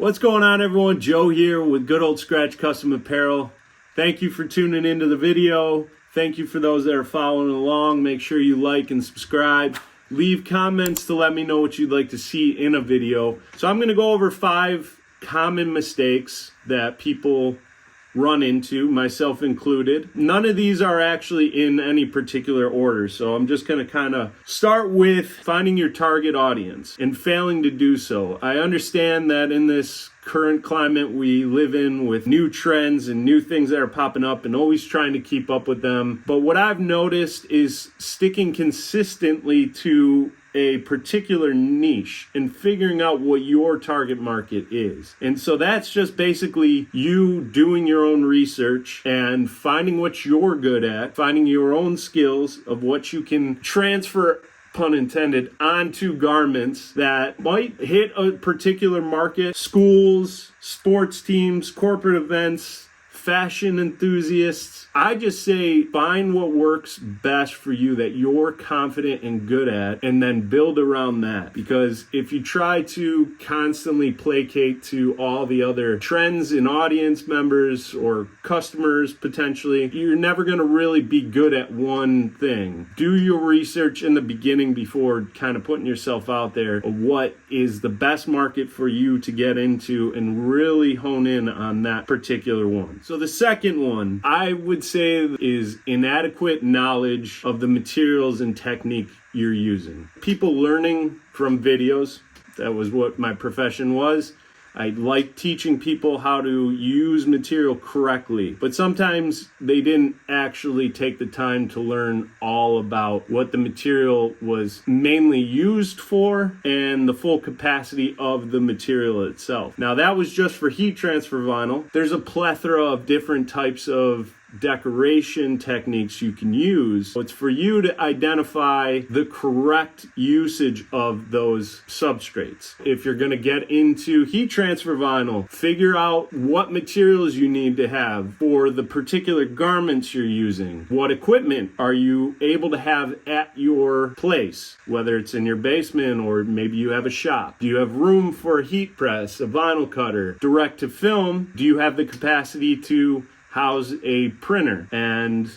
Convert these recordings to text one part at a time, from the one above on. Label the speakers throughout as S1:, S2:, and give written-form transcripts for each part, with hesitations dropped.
S1: What's going on, everyone? Joe here with Good Old Scratch Custom Apparel. Thank you for tuning into the video. Thank you for those that are following along. Make sure you like and subscribe. Leave comments to let me know what you'd like to see in a video. So I'm going to go over 5 common mistakes that people run into, myself included. None of these are actually in any particular order, so I'm just going to kind of start with finding your target audience and failing to do so. I understand that in this current climate we live in, with new trends and new things that are popping up and always trying to keep up with them, but what I've noticed is sticking consistently to a particular niche and figuring out what your target market is. And so that's just basically you doing your own research and finding what you're good at, finding your own skills of what you can transfer, pun intended, onto garments that might hit a particular market: schools, sports teams, corporate events, fashion enthusiasts. I just say find what works best for you that you're confident and good at, and then build around that. Because if you try to constantly placate to all the other trends and audience members or customers potentially, you're never going to really be good at one thing. Do your research in the beginning before kind of putting yourself out there of what is the best market for you to get into, and really hone in on that particular one. So the second one I would say is inadequate knowledge of the materials and technique you're using. People learning from videos. That was what my profession was. I like teaching people how to use material correctly, but sometimes they didn't actually take the time to learn all about what the material was mainly used for and the full capacity of the material itself. Now, that was just for heat transfer vinyl. There's a plethora of different types of decoration techniques you can use. So it's for you to identify the correct usage of those substrates. If you're going to get into heat transfer vinyl, figure out what materials you need to have for the particular garments you're using. What equipment are you able to have at your place, whether it's in your basement or maybe you have a shop? Do you have room for a heat press, a vinyl cutter, direct to film? Do you have the capacity to house a printer and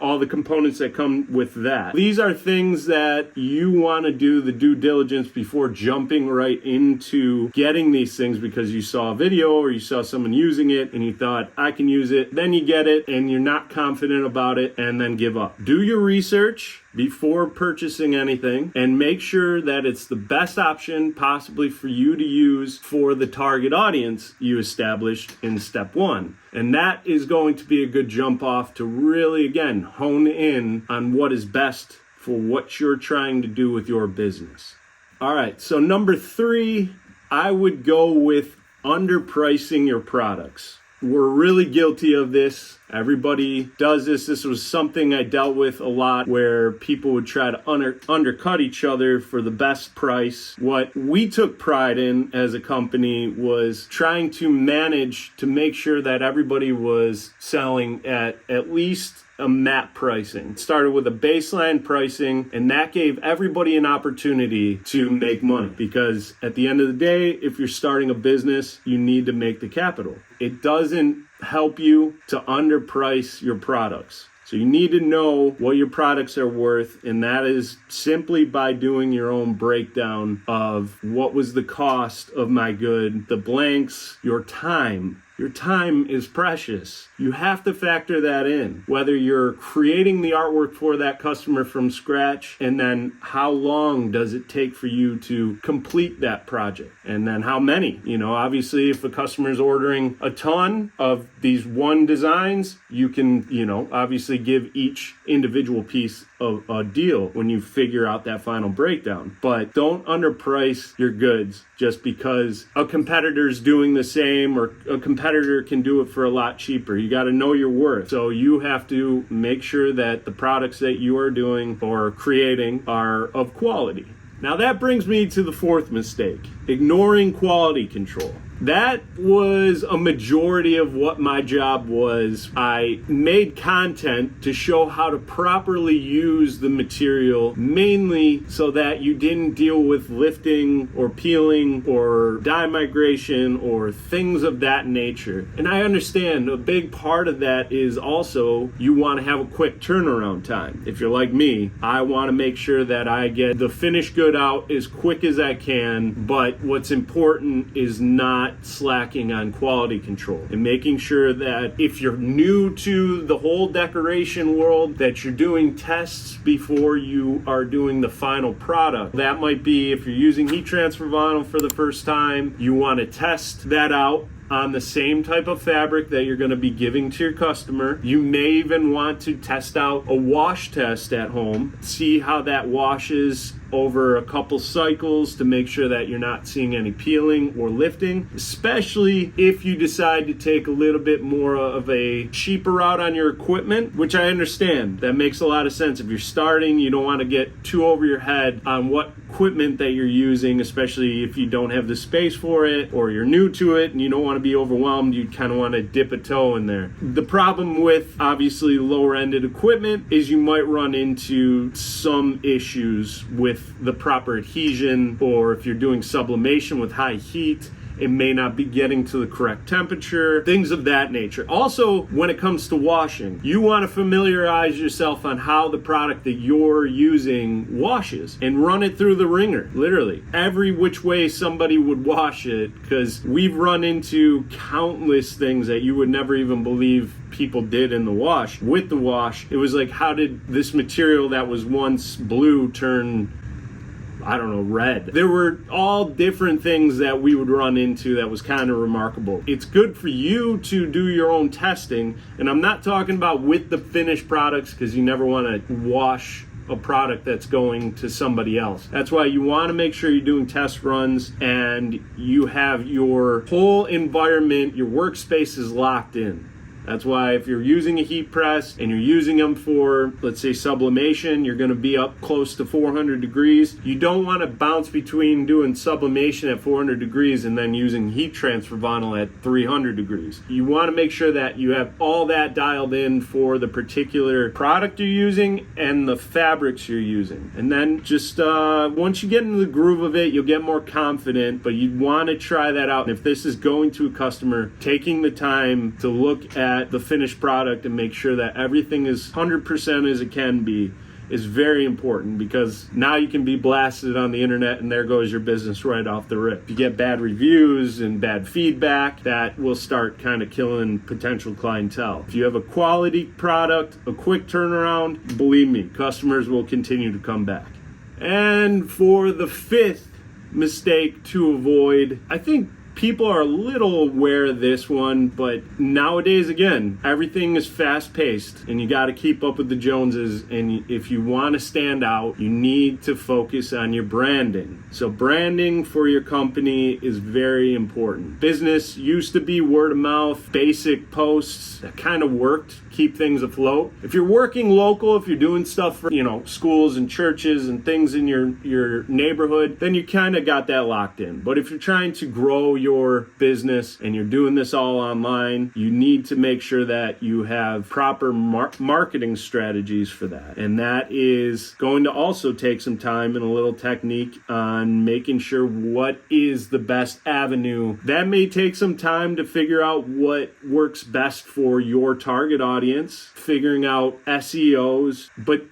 S1: all the components that come with that? These are things that you want to do the due diligence before jumping right into getting these things because you saw a video or you saw someone using it and you thought, I can use it. Then you get it and you're not confident about it and then give up. Do your research before purchasing anything and make sure that it's the best option possibly for you to use for the target audience you established in step 1. And that is going to be a good jump off to really, again, hone in on what is best for what you're trying to do with your business. All right, so number 3, I would go with underpricing your products. We're really guilty of this. Everybody does this. This was something I dealt with a lot, where people would try to undercut each other for the best price. What we took pride in as a company was trying to manage to make sure that everybody was selling at least a MAP pricing. It started with a baseline pricing, and that gave everybody an opportunity to make money, because at the end of the day, if you're starting a business, you need to make the capital. It doesn't help you to underprice your products. So you need to know what your products are worth, and that is simply by doing your own breakdown of what was the cost of my good, the blanks, your time. Your time is precious. You have to factor that in, whether you're creating the artwork for that customer from scratch, and then how long does it take for you to complete that project, and then how many. Obviously, if a customer is ordering a ton of these one designs, you can, obviously give each individual piece of a deal when you figure out that final breakdown. But don't underprice your goods just because a competitor's doing the same, or a competitor can do it for a lot cheaper. You got to know your worth. So you have to make sure that the products that you are doing or creating are of quality. Now that brings me to the 4th mistake. ignoring quality control. That was a majority of what my job was. I made content to show how to properly use the material, mainly so that you didn't deal with lifting or peeling or dye migration or things of that nature. And I understand a big part of that is also you want to have a quick turnaround time. If you're like me, I want to make sure that I get the finished good out as quick as I can, but what's important is not slacking on quality control and making sure that if you're new to the whole decoration world, that you're doing tests before you are doing the final product. That might be if you're using heat transfer vinyl for the first time, you want to test that out on the same type of fabric that you're going to be giving to your customer. You may even want to test out a wash test at home, see how that washes over a couple cycles to make sure that you're not seeing any peeling or lifting, especially if you decide to take a little bit more of a cheaper route on your equipment, which I understand. That makes a lot of sense. If you're starting, you don't want to get too over your head on what equipment that you're using, especially if you don't have the space for it or you're new to it and you don't want to be overwhelmed. You kind of want to dip a toe in there. The problem with obviously lower ended equipment is you might run into some issues with the proper adhesion, or if you're doing sublimation with high heat, it may not be getting to the correct temperature, things of that nature. Also, when it comes to washing, you want to familiarize yourself on how the product that you're using washes and run it through the ringer, literally. Every which way somebody would wash it, because we've run into countless things that you would never even believe people did in the wash. With the wash, it was like, how did this material that was once blue turn, I don't know, red? There were all different things that we would run into that was kind of remarkable. It's good for you to do your own testing, and I'm not talking about with the finished products, because you never want to wash a product that's going to somebody else. That's why you want to make sure you're doing test runs and you have your whole environment, your workspace is locked in. That's why if you're using a heat press and you're using them for, let's say, sublimation, you're going to be up close to 400 degrees. You don't want to bounce between doing sublimation at 400 degrees and then using heat transfer vinyl at 300 degrees. You want to make sure that you have all that dialed in for the particular product you're using and the fabrics you're using. And then just once you get into the groove of it, you'll get more confident, but you want to try that out. And if this is going to a customer, taking the time to look at the finished product and make sure that everything is 100% as it can be is very important, because now you can be blasted on the internet and there goes your business right off the rip. If you get bad reviews and bad feedback, that will start kind of killing potential clientele. If you have a quality product, a quick turnaround, believe me, customers will continue to come back. And for the fifth mistake to avoid, I think people are a little aware of this one, but nowadays, again, everything is fast-paced and you got to keep up with the Joneses. And if you want to stand out, you need to focus on your branding. So branding for your company is very important. Business used to be word of mouth, basic posts that kind of worked, keep things afloat. If you're working local, if you're doing stuff for, schools and churches and things in your neighborhood, then you kind of got that locked in. But if you're trying to grow your business and you're doing this all online, you need to make sure that you have proper marketing strategies for that. And that is going to also take some time and a little technique on making sure what is the best avenue. That may take some time to figure out what works best for your target audience, figuring out SEOs, but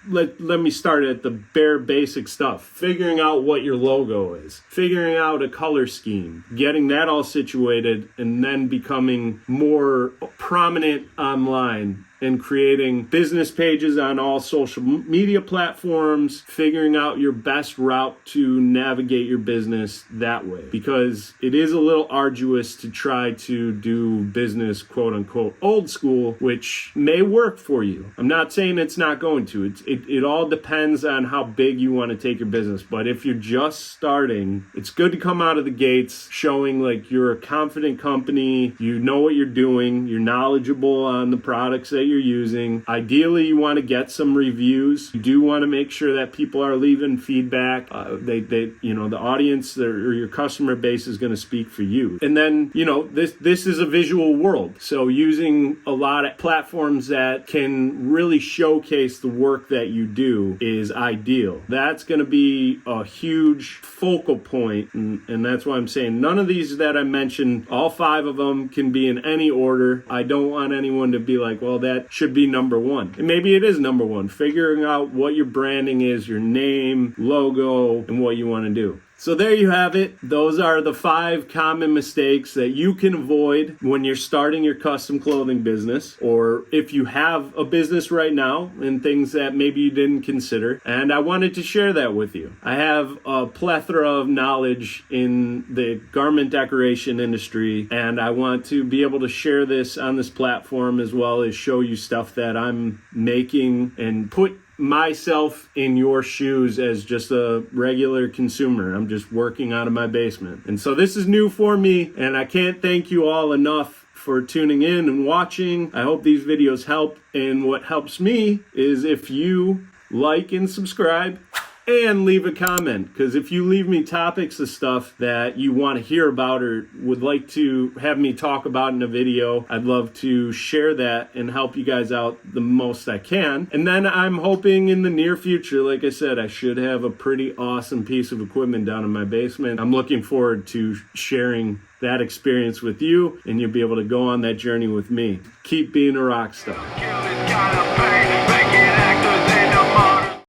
S1: let me start at the bare basic stuff. Figuring out what your logo is, figuring out a color scheme, getting that all situated, and then becoming more prominent online and creating business pages on all social media platforms, figuring out your best route to navigate your business that way. Because it is a little arduous to try to do business, quote unquote, old school, which may work for you. I'm not saying it's not going to. It all depends on how big you want to take your business. But if you're just starting, it's good to come out of the gates showing like you're a confident company, you know what you're doing, you're knowledgeable on the products that you're using. Ideally, you want to get some reviews. You do want to make sure that people are leaving feedback. The audience or your customer base is going to speak for you. And then, this is a visual world. So using a lot of platforms that can really showcase the work that you do is ideal. That's going to be a huge focal point, and that's why I'm saying none of these that I mentioned, all 5 of them can be in any order. I don't want anyone to be like, well, that should be number 1. And maybe it is number 1. Figuring out what your branding is, your name, logo, and what you want to do. So there you have it. Those are the 5 common mistakes that you can avoid when you're starting your custom clothing business, or if you have a business right now, and things that maybe you didn't consider. And I wanted to share that with you. I have a plethora of knowledge in the garment decoration industry, and I want to be able to share this on this platform, as well as show you stuff that I'm making and put myself in your shoes as just a regular consumer. I'm just working out of my basement. And so this is new for me, and I can't thank you all enough for tuning in and watching. I hope these videos help, and what helps me is if you like and subscribe and leave a comment, because if you leave me topics of stuff that you want to hear about or would like to have me talk about in a video, I'd love to share that and help you guys out the most I can. And then I'm hoping in the near future, like I said, I should have a pretty awesome piece of equipment down in my basement. I'm looking forward to sharing that experience with you, and you'll be able to go on that journey with me. Keep being a rock star.